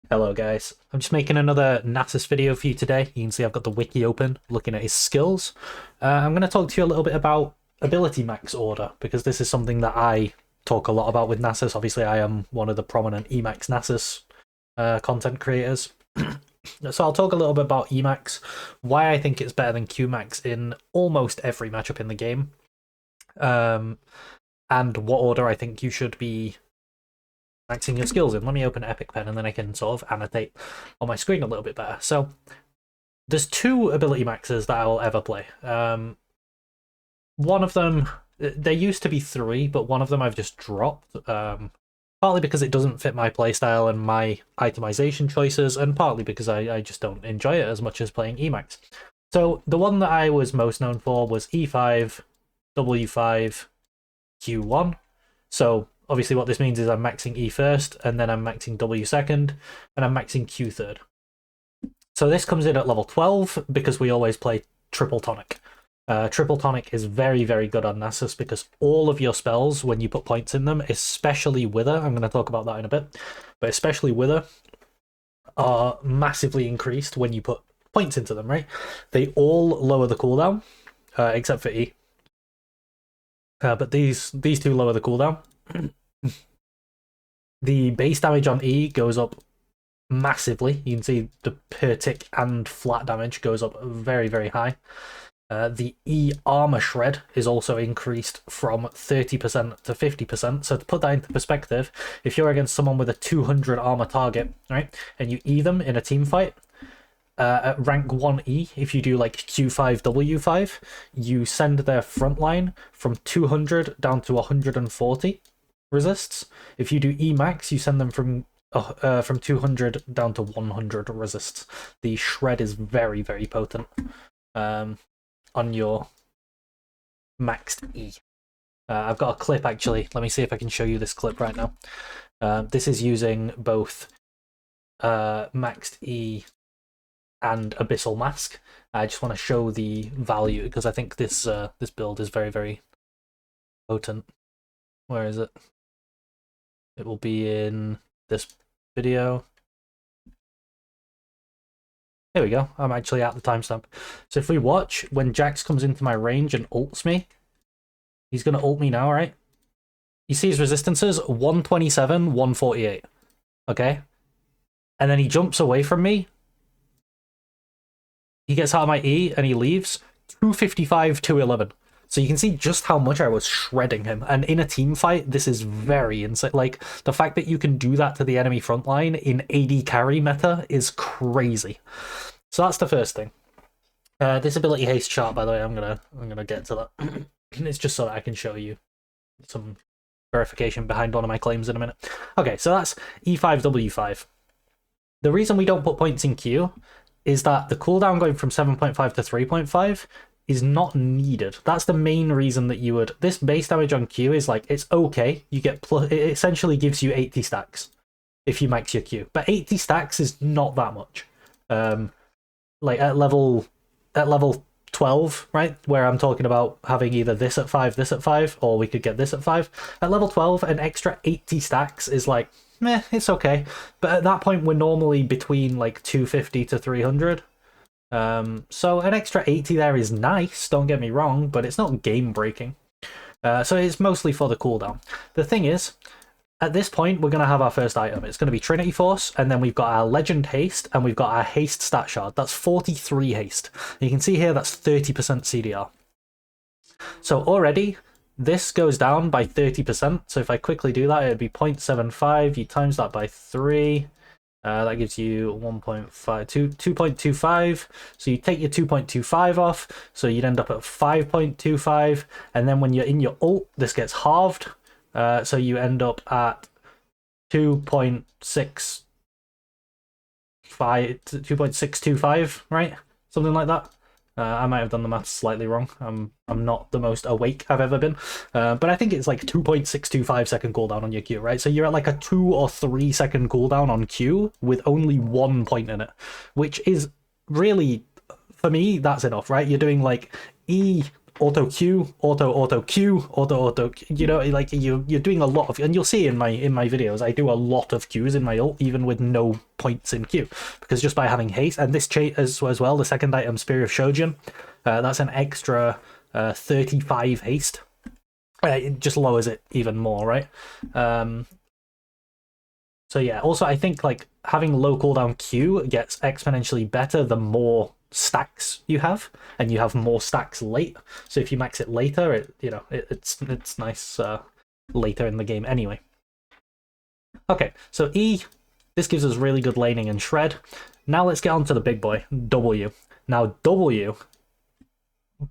Hello guys, I'm just making another Nasus video for you today. You can see I've got the wiki open, looking at his skills. I'm going to talk to you a little bit about ability max order, because this is something that I talk a lot about with Nasus. Obviously I am one of the prominent EMax Nasus content creators. So I'll talk a little bit about EMax, why I think it's better than QMax in almost every matchup in the game, and what order I think you should be maxing your skills in. Let me open Epic Pen and then I can sort of annotate on my screen a little bit better. So there's two ability maxes that I'll ever play. One of them, there used to be three, but one of them I've just dropped. Partly because it doesn't fit my playstyle and my itemization choices, and partly because I just don't enjoy it as much as playing EMax. So the one that I was most known for was E5, W5, Q1. So obviously what this means is I'm maxing E first, and then I'm maxing W second, and I'm maxing Q third. So this comes in at level 12 because we always play triple tonic. Triple tonic is very, very good on Nasus because all of your spells, when you put points in them, especially Wither, I'm going to talk about that in a bit, but especially Wither, are massively increased when you put points into them, right? They all lower the cooldown, except for E. But these two lower the cooldown. The base damage on E goes up massively. You can see the per tick and flat damage goes up very, very high. The E armor shred is also increased from 30% to 50%. So to put that into perspective, if you're against someone with a 200 armor target, right, and you E them in a team fight, at rank 1E, if you do like Q5, W5, you send their front line from 200 down to 140 resists. If you do EMax, you send them from 200 down to 100 resists. The shred is very, very potent on your maxed E. I've got a clip actually. Let me see if I can show you this clip right now. This is using both maxed E and Abyssal Mask. I just want to show the value because I think this this build is very, very potent. Where is it? It will be in this video. Here we go. I'm actually at the timestamp. So if we watch, when Jax comes into my range and ults me, he's going to ult me now, right? You see his resistances, 127, 148. Okay? And then he jumps away from me. He gets out of my E and he leaves, 255, 211. So you can see just how much I was shredding him. And in a team fight, this is very insane. Like, the fact that you can do that to the enemy front line in AD carry meta is crazy. So that's the first thing. This ability haste chart, by the way, I'm gonna get to that. It's just so that I can show you some verification behind one of my claims in a minute. Okay, so that's E5, W5. The reason we don't put points in Q is that the cooldown going from 7.5 to 3.5 is not needed. That's the main reason that you would... This base damage on Q is like, it's okay. You get plus... It essentially gives you 80 stacks if you max your Q. But 80 stacks is not that much. Like at level 12, right? Where I'm talking about having either this at 5, this at 5, or we could get this at 5. At level 12, an extra 80 stacks is like, meh, it's okay. But at that point, we're normally between like 250 to 300. So an extra 80 there is nice, don't get me wrong, but it's not game breaking. So it's mostly for the cooldown. The thing is, at this point, we're going to have our first item. It's going to be Trinity Force, and then we've got our Legend Haste, and we've got our Haste Stat Shard. That's 43 Haste. You can see here that's 30% CDR. So already, this goes down by 30%. So if I quickly do that, it would be 0.75. You times that by 3. That gives you 2.25. So you take your 2.25 off. So you'd end up at 5.25. And then when you're in your ult, this gets halved. So you end up at 2.625, right? Something like that. I might have done the maths slightly wrong. I'm not the most awake I've ever been. But I think it's like 2.625 second cooldown on your Q, right? So you're at like a 2 or 3 second cooldown on Q with only 1 point in it, which is really, for me, that's enough, right? You're doing like E auto Q, auto Q, auto Q, you know, like you're doing a lot of, and you'll see in my videos, I do a lot of Qs in my ult, even with no points in Q, because just by having haste, and this trait as well, the second item, Spear of Shojin, that's an extra 35 haste. It just lowers it even more, right? So yeah, also I think like having low cooldown Q gets exponentially better the more stacks you have, and you have more stacks late. So if you max it later, it's nice later in the game anyway. Okay, so E, this gives us really good laning and shred. Now let's get on to the big boy, W. Now W,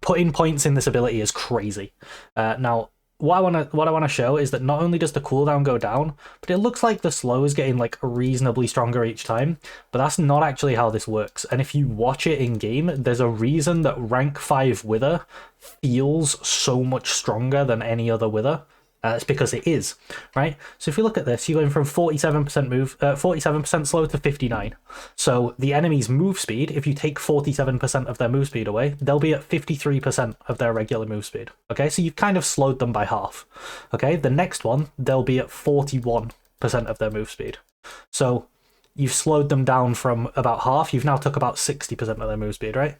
putting points in this ability is crazy. Now what I want to show is that not only does the cooldown go down, but it looks like the slow is getting like reasonably stronger each time, but that's not actually how this works. And if you watch it in game, there's a reason that rank 5 Wither feels so much stronger than any other Wither. It's because it is, right? So if we look at this, you're going from 47% slow to 59. So the enemy's move speed, if you take 47% of their move speed away, they'll be at 53% of their regular move speed. Okay, so you've kind of slowed them by half. Okay, the next one, they'll be at 41% of their move speed. So you've slowed them down from about half. You've now took about 60% of their move speed, right?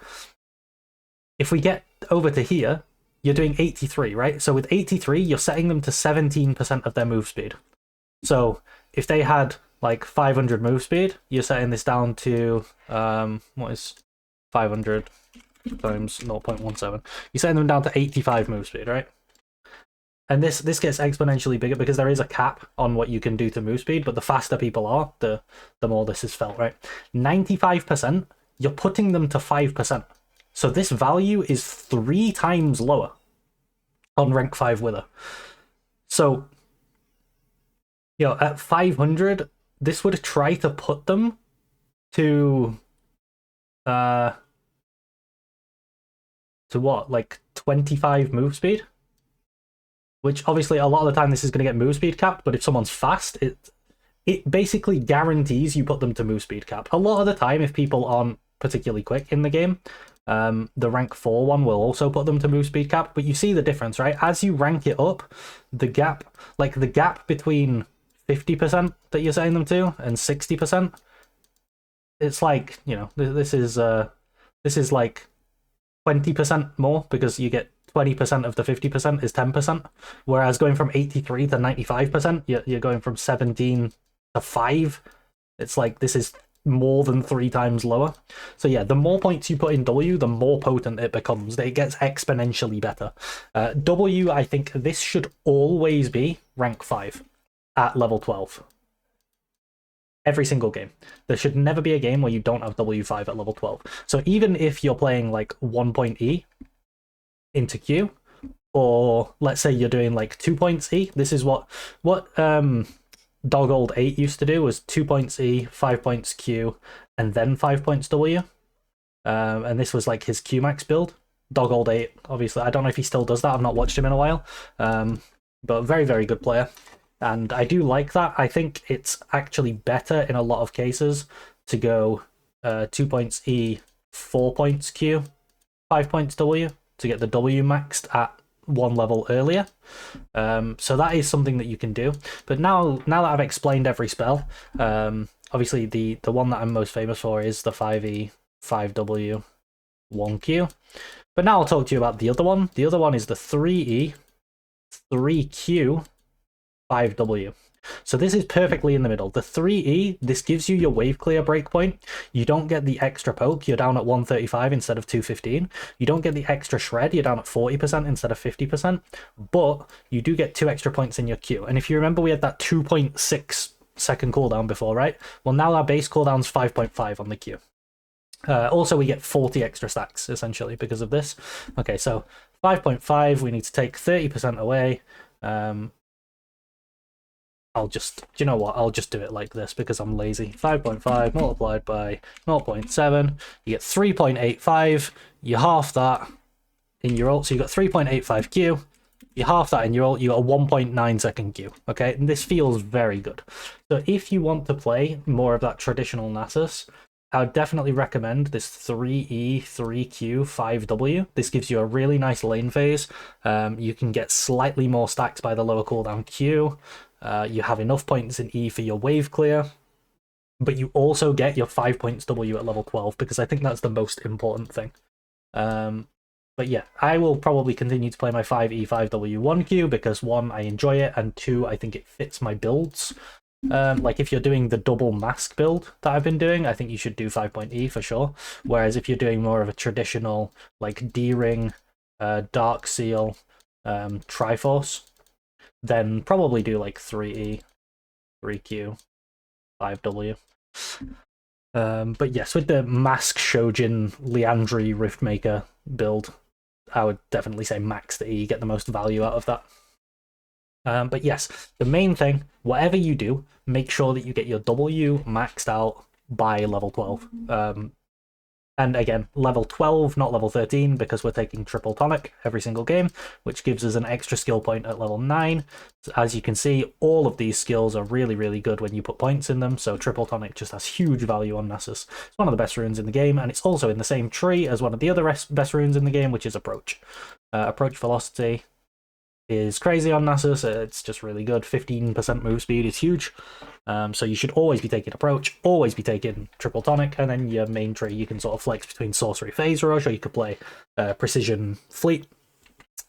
If we get over to here, you're doing 83, right? So with 83, you're setting them to 17% of their move speed. So if they had like 500 move speed, you're setting this down to, what is 500 times 0.17? You're setting them down to 85 move speed, right? And this gets exponentially bigger because there is a cap on what you can do to move speed, but the faster people are, the more this is felt, right? 95%, you're putting them to 5%. So this value is 3 times lower on rank 5 Wither. So, you know, at 500, this would try to put them to what? Like 25 move speed? Which obviously a lot of the time this is going to get move speed capped, but if someone's fast, it basically guarantees you put them to move speed cap. A lot of the time, if people aren't particularly quick in the game, the rank 4 one will also put them to move speed cap, but you see the difference, right? As you rank it up, the gap between 50% that you're setting them to and 60%, it's like, you know, this is like 20% more, because you get 20% of the 50% is 10%, whereas going from 83 to 95%, you're going from 17 to 5. It's like this is more than 3 times lower. So yeah, the more points you put in W, the more potent it becomes. It gets exponentially better. W, I think this should always be rank 5 at level 12. Every single game. There should never be a game where you don't have W5 at level 12. So even if you're playing like 1 point E into Q, or let's say you're doing like 2 points E, this is what Dog 8 used to do, was 2 points E, 5 points Q, and then 5 points W. And this was like his Qmax build. Dog 8, obviously, I don't know if he still does that. I've not watched him in a while. But very, very good player. And I do like that. I think it's actually better in a lot of cases to go 2 points E, 4 points Q, 5 points W to get the W maxed at 1 level earlier. So that is something that you can do. But now that I've explained every spell, obviously the one that I'm most famous for is the 5E, 5W, 1Q. But now I'll talk to you about the other one. The other one is the 3E, 3Q, 5W. So this is perfectly in the middle. The 3E, this gives you your wave clear breakpoint. You don't get the extra poke, you're down at 135 instead of 215. You don't get the extra shred, you're down at 40% instead of 50%. But you do get 2 extra points in your Q. And if you remember, we had that 2.6 second cooldown before, right? Well, now our base cooldown's 5.5 on the Q. Also, we get 40 extra stacks, essentially, because of this. Okay, so 5.5, we need to take 30% away. I'll just, do you know what? I'll just do it like this because I'm lazy. 5.5 multiplied by 0.7, you get 3.85. You half that in your ult, so you got 3.85 Q. You half that in your ult, you got a 1.9 second Q. Okay, and this feels very good. So if you want to play more of that traditional Nasus, I would definitely recommend this 3E, 3Q, 5W. This gives you a really nice lane phase. You can get slightly more stacks by the lower cooldown Q. You have enough points in E for your wave clear. But you also get your 5 points W at level 12, because I think that's the most important thing. But yeah, I will probably continue to play my 5E, 5W, 1Q, because 1, I enjoy it, and 2, I think it fits my builds. Like if you're doing the double mask build that I've been doing, I think you should do 5 E for sure. Whereas if you're doing more of a traditional like D-Ring, Dark Seal, Triforce, then probably do like 3E, 3Q, 5W. But yes, with the Mask Shojin Liandry Riftmaker build, I would definitely say max the E, get the most value out of that. But yes, the main thing, whatever you do, make sure that you get your W maxed out by level 12. And again, level 12, not level 13, because we're taking triple tonic every single game, which gives us an extra skill point at level 9. So as you can see, all of these skills are really, really good when you put points in them, so triple tonic just has huge value on Nasus. It's one of the best runes in the game, and it's also in the same tree as one of the other best runes in the game, which is Approach. Approach Velocity is crazy on Nasus. It's just really good. 15% move speed is huge. So you should always be taking Approach, always be taking Triple Tonic, and then your main tree you can sort of flex between Sorcery Phase Rush, or you could play Precision Fleet.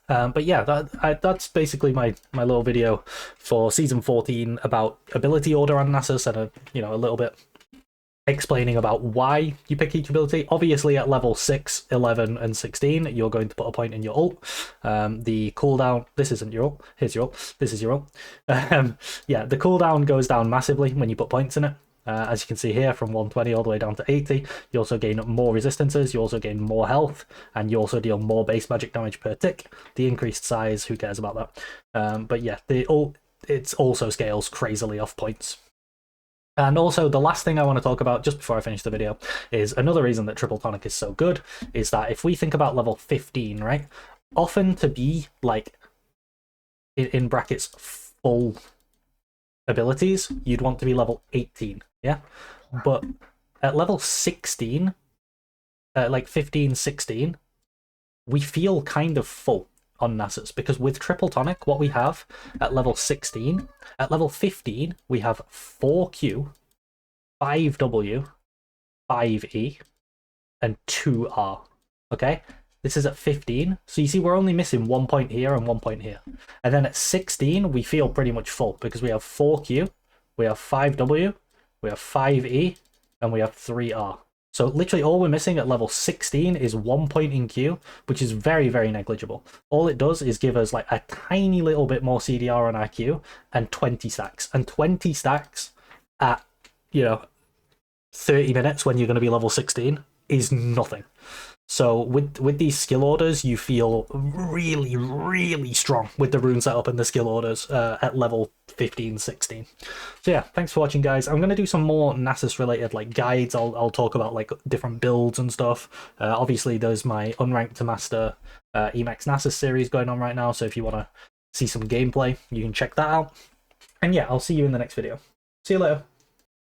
But yeah, that's basically my little video for Season 14 about ability order on Nasus, and a little bit explaining about why you pick each ability. Obviously at level 6, 11, and 16, you're going to put a point in your ult. The cooldown, this isn't your ult, here's your ult, this is your ult. Yeah, the cooldown goes down massively when you put points in it. As you can see here, from 120 all the way down to 80, you also gain more resistances, you also gain more health, and you also deal more base magic damage per tick. The increased size, who cares about that? But yeah, it also scales crazily off points. And also, the last thing I want to talk about, just before I finish the video, is another reason that Triple Tonic is so good, is that if we think about level 15, right? Often to be, like, in brackets, full abilities, you'd want to be level 18, yeah? But at level 16, like 15, 16, we feel kind of full on Nasus, because with Triple Tonic, what we have at level 16, at level 15, we have 4Q, 5W, 5E, and 2R. Okay? This is at 15, so you see we're only missing 1 point here and 1 point here. And then at 16, we feel pretty much full, because we have 4Q, we have 5W, we have 5E, and we have 3R. So literally all we're missing at level 16 is 1 point in Q, which is very, very negligible. All it does is give us like a tiny little bit more CDR on our Q and 20 stacks. And 20 stacks at, 30 minutes when you're going to be level 16 is nothing. So with these skill orders, you feel really, really strong with the rune setup and the skill orders at level 15, 16. So yeah, thanks for watching, guys. I'm going to do some more Nasus related like guides. I'll talk about like different builds and stuff. Obviously, there's my Unranked to Master EMax Nasus series going on right now. So if you want to see some gameplay, you can check that out. And yeah, I'll see you in the next video. See you later.